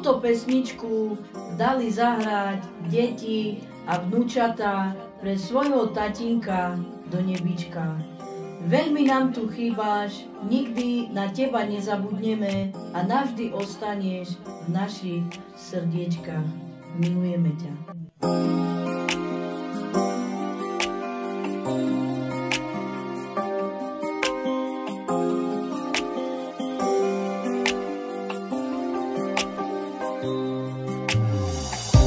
Túto pesničku dali zahrať deti a vnúčatá pre svojho tatínka do nebička. Veľmi nám tu chýbaš, nikdy na teba nezabudneme a navždy ostaneš v našich srdiečkách. Milujeme ťa.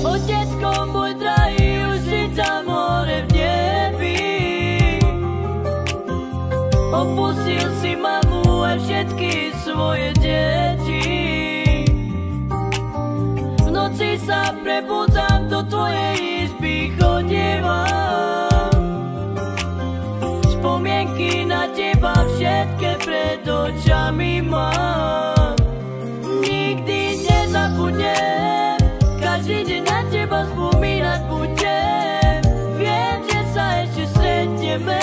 Otecko môj drahý, už si tam hore v nebi. Opustil si mamu a všetky svoje deti. V noci sa prebudzam, do tvojej izby chodievam. Spomienky na teba všetké pred očami mám. Nikdy nezabudnem, každý deň na teba spomínať budem. Viem, že sa ešte stretneme,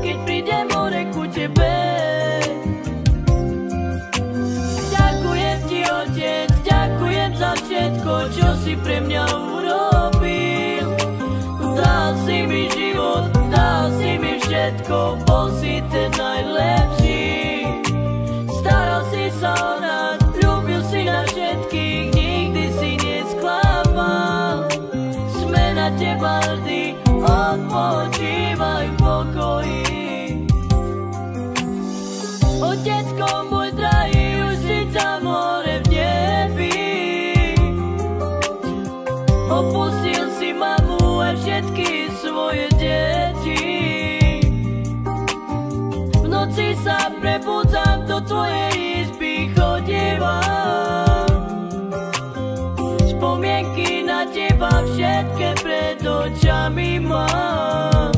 keď prídem hore ku tebe. Ďakujem ti, otec, ďakujem za všetko, čo si pre mňa urobil. Dal si mi život, dal si mi všetko, bol si ten najlepší. Staral si sa o nás, ľúbil si na všetkých, nikdy si nesklamal. Sme na teba hrdí, odpočívaj v pokoji. Otecko môj drahý, už si tam hore v nebi. Opustil si mamu a všetky svoje deti. V noci sa prebudzam, do tvojej izby chodievam. Spomienky na teba všetké pred očami mám.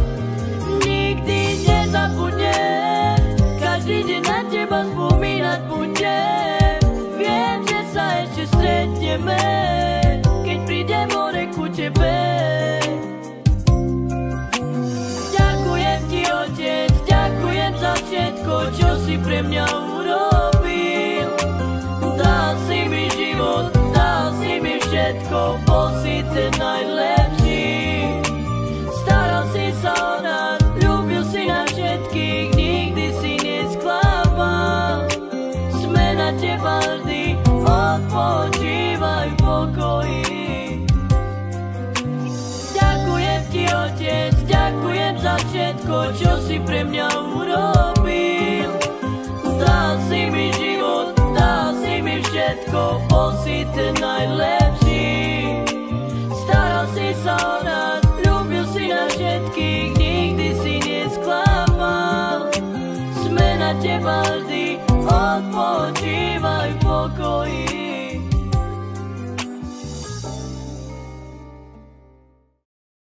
Nikdy nezabudnem, každý deň na teba spomínať budem. Viem, že sa ešte stretneme, keď prídem hore ku tebe. Ďakujem ti, otec, ďakujem za všetko, čo si pre mňa urobil. Dal si mi život, dal si mi všetko, bol si ten najlepší. Staral si sa o nás, ľúbil si na všetkých, nikdy si nesklamal. Sme na teba hrdí, odpočívaj v pokoji. Ďakujem ti, otec, ďakujem za všetko, čo si pre mňa urobil. Dal si mi život, dal si mi všetko, bol si ten najlepší. Staral si sa o nás, ľúbil si na všetkých, nikdy si nesklamal. Sme na teba hrdí, odpočívaj v pokoji.